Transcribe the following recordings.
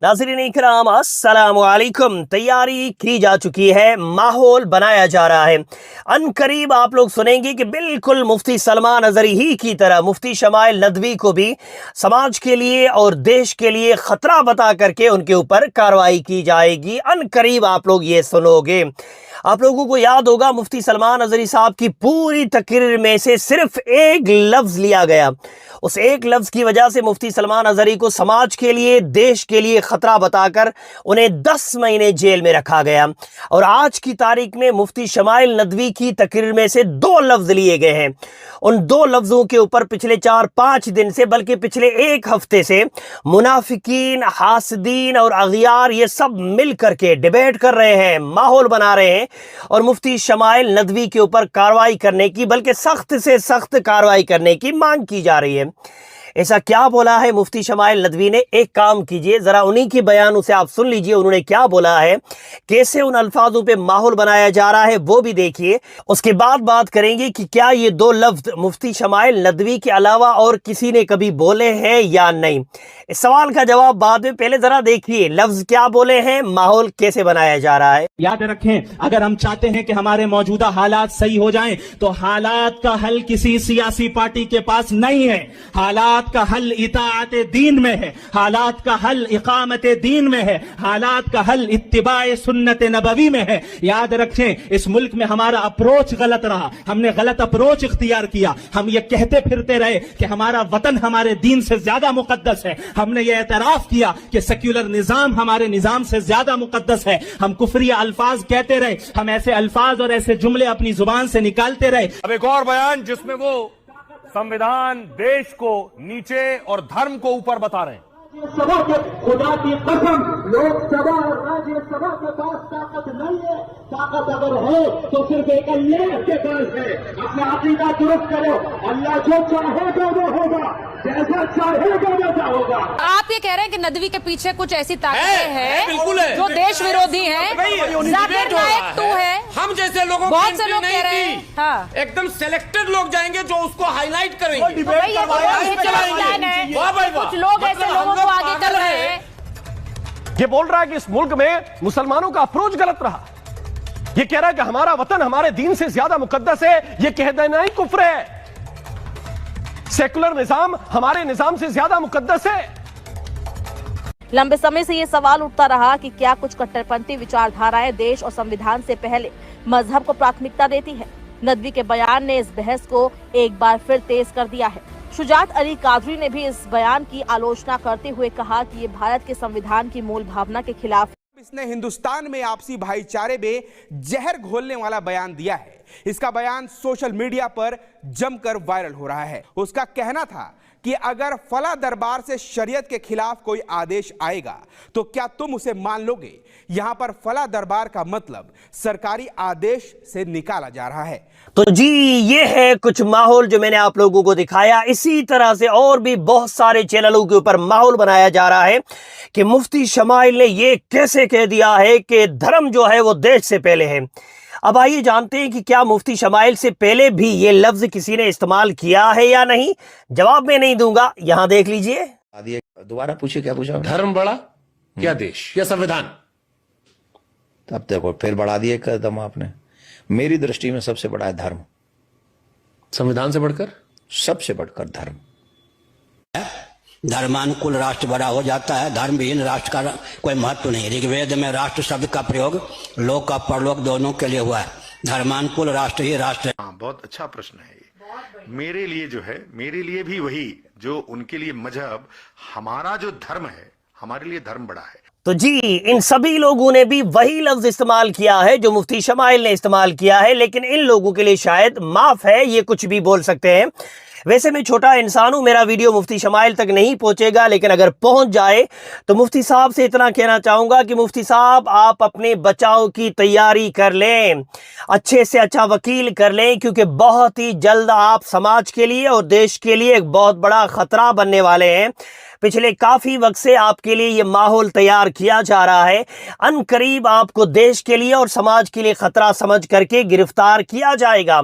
नाज़रीन इकराम अस्सलाम वालेकुम। तैयारी की जा चुकी है, माहौल बनाया जा रहा है। अनकरीब आप लोग सुनेंगे कि बिल्कुल मुफ्ती सलमान अज़हरी ही की तरह मुफ्ती शमाइल नदवी को भी समाज के लिए और देश के लिए ख़तरा बता करके उनके ऊपर कार्रवाई की जाएगी। अनकरीब आप लोग ये सुनोगे। आप लोगों को याद होगा मुफ्ती सलमान अज़हरी साहब की पूरी तकरीर में से सिर्फ एक लफ्ज़ लिया गया। उस एक लफ्ज़ की वजह से मुफ्ती सलमान अज़हरी को समाज के लिए, देश के लिए ख़तरा बताकर उन्हें 10 महीने जेल में रखा गया। और आज की तारीख में मुफ्ती शमाइल नदवी की तकरीर में से 2 लफ्ज़ लिए गए हैं। उन 2 लफ्ज़ों के ऊपर पिछले 4-5 दिन से, बल्कि पिछले 1 हफ्ते से मुनाफिकीन, हासदीन और अगियार ये सब मिल करके डिबेट कर रहे हैं, माहौल बना रहे हैं और मुफ्ती शमाइल नदवी के ऊपर कार्रवाई करने की, बल्कि सख्त से सख्त कार्रवाई करने की मांग की जा रही है। ऐसा क्या बोला है मुफ्ती शमाइल नदवी ने? एक काम कीजिए, जरा उन्हीं की बयान से आप सुन लीजिए, उन्होंने क्या बोला है, कैसे उन अल्फाजों पे माहौल बनाया जा रहा है वो भी देखिए। उसके बाद बात करेंगे कि क्या ये 2 लफ्ज मुफ्ती शमाइल नदवी के अलावा और किसी ने कभी बोले हैं या नहीं। इस सवाल का जवाब बाद में, पहले जरा देखिए लफ्ज क्या बोले हैं, माहौल कैसे बनाया जा रहा है। याद रखें, अगर हम चाहते हैं कि हमारे मौजूदा हालात सही हो जाएं, तो हालात का हल किसी सियासी पार्टी के पास नहीं है। हालात का हल इताअत दीन में है, हालात का हल इकामत दीन में है, हालात का हल इत्तिबाए सुन्नत नबवी में है। याद रखें, इस मुल्क में हमारा अप्रोच गलत रहा, हमने गलत अप्रोच इख्तियार किया। हम ये कहते फिरते रहे कि हमारा वतन हमारे दीन से ज्यादा मुकद्दस है। हमने ये एतराफ किया कि सेक्युलर निजाम हमारे निजाम से ज्यादा मुकद्दस है। हम कुफरिया अल्फाज कहते रहे, हम ऐसे अल्फाज और ऐसे जुमले अपनी जुबान से निकालते रहे। अब एक और बयान जिसमें वो संविधान देश को नीचे और धर्म को ऊपर बता रहे हैं। सभा के खुदा की कसम, लोकसभा और राज्यसभा के पास ताकत नहीं है। ताकत अगर है तो सिर्फ एक अल्लाह के पास है। अपना अकीदा दुरुस्त करो, अल्लाह जो चाहेगा वो होगा, जैसा चाहेगा वैसा होगा। आप ये कह रहे हैं कि नदवी के पीछे कुछ ऐसी ताकतें हैं बिल्कुल है, जो देश विरोधी हैं, जाकिर नायक तू है, हम जैसे लोगों बहुत से लोग कह रहे हैं। हाँ। एकदम सिलेक्टेड लोग जाएंगे जो उसको हाईलाइट करेंगे। तो भैया ये प्लान है, कुछ लोग ऐसे लोगों को आगे कर रहे हैं। ये बोल रहा है कि इस मुल्क में मुसलमानों का अप्रोच गलत रहा। ये कह रहा है कि हमारा वतन हमारे दीन से ज्यादा मुकद्दस है। ये कह देना ही कुफ्र है। सेकुलर निजाम हमारे निजाम से ज्यादा मुकद्दस है। लंबे समय से ये सवाल उठता रहा कि क्या कुछ कट्टरपंथी विचारधाराएं देश और संविधान से पहले मजहब को प्राथमिकता देती है। नदवी के बयान ने इस बहस को एक बार फिर तेज कर दिया है। शुजात अली कादरी ने भी इस बयान की आलोचना करते हुए कहा कि ये भारत के संविधान की मूल भावना के खिलाफ। इसने हिंदुस्तान में आपसी भाईचारे में जहर घोलने वाला बयान दिया है। इसका बयान सोशल मीडिया पर जमकर वायरल हो रहा है। उसका कहना था कि अगर फला दरबार से शरीयत के खिलाफ कोई आदेश आएगा तो क्या तुम उसे मान लोगे। यहां पर फला दरबार का मतलब सरकारी आदेश से निकाला जा रहा है। तो जी ये है कुछ माहौल जो मैंने आप लोगों को दिखाया। इसी तरह से और भी बहुत सारे चैनलों के ऊपर माहौल बनाया जा रहा है कि मुफ्ती शमाइल ने ये कैसे कह दिया है कि धर्म जो है वो देश से पहले है। अब आइए जानते हैं कि क्या मुफ्ती शमाइल से पहले भी ये लफ्ज किसी ने इस्तेमाल किया है या नहीं। जवाब मैं नहीं दूंगा, यहां देख लीजिए। दोबारा पूछिए, क्या पूछा? धर्म बड़ा क्या देश या संविधान? अब देखो फिर बढ़ा दिए कदम आपने। मेरी दृष्टि में सबसे बड़ा है धर्म। संविधान से बढ़कर? सबसे बढ़कर धर्म। धर्मानुकूल राष्ट्र बड़ा हो जाता है, धर्मविहीन राष्ट्र का कोई महत्व नहीं। ऋग्वेद में राष्ट्र शब्द का प्रयोग लोक और परलोक दोनों के लिए हुआ है। धर्मानुकूल राष्ट्र ही राष्ट्र है। हाँ, बहुत अच्छा प्रश्न है ये। मेरे लिए जो है, मेरे लिए भी वही जो उनके लिए मजहब, हमारा जो धर्म है, हमारे लिए धर्म बड़ा है। तो जी इन सभी लोगों ने भी वही लफ्ज इस्तेमाल किया है जो मुफ्ती शमाइल ने इस्तेमाल किया है, लेकिन इन लोगों के लिए शायद माफ है, ये कुछ भी बोल सकते हैं। वैसे मैं छोटा इंसान हूं, मेरा वीडियो मुफ्ती शमाइल तक नहीं पहुंचेगा, लेकिन अगर पहुंच जाए तो मुफ्ती साहब से इतना कहना चाहूंगा कि मुफ्ती साहब आप अपने बचाव की तैयारी कर लें, अच्छे से अच्छा वकील कर लें, क्योंकि बहुत ही जल्द आप समाज के लिए और देश के लिए एक बहुत बड़ा खतरा बनने वाले हैं। पिछले काफी वक्त से आपके लिए ये माहौल तैयार गिरफ्तार किया जा रहा है। अनकरीब आपको देश के लिए और समाज के लिए खतरा समझ करके गिरफ्तार किया जाएगा।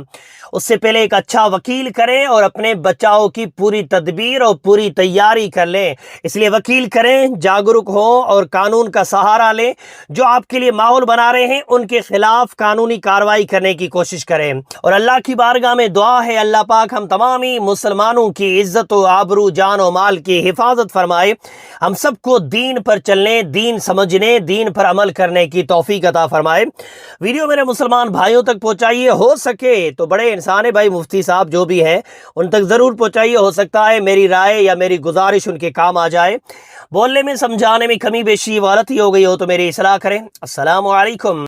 उससे पहले एक अच्छा वकील करें और अपने बचाव की पूरी तदबीर और पूरी तैयारी कर लें। इसलिए वकील करें, जागरूक हो और कानून का सहारा लें। जो आपके लिए माहौल बना रहे हैं उनके खिलाफ कानूनी कार्रवाई करने की कोशिश करें। और अल्लाह की बारगाह में दुआ है, अल्लाह पाक हम तमामी मुसलमानों की इज्जत व आबरू, जान और माल की हिफाजत फरमाए। हम सबको दीन पर चलने, दीन समझने, दीन पर अमल करने की तौफीक अता फरमाए। वीडियो मेरे मुसलमान भाइयों तक पहुंचाइए, हो सके तो बड़े इंसान है भाई मुफ्ती साहब जो भी हैं उन तक जरूर पहुंचाइए। हो सकता है मेरी राय या मेरी गुजारिश उनके काम आ जाए। बोलने में समझाने में कमी बेशी गलती हो गई हो तो मेरी इस्लाह करें। अस्सलामु अलैकुम।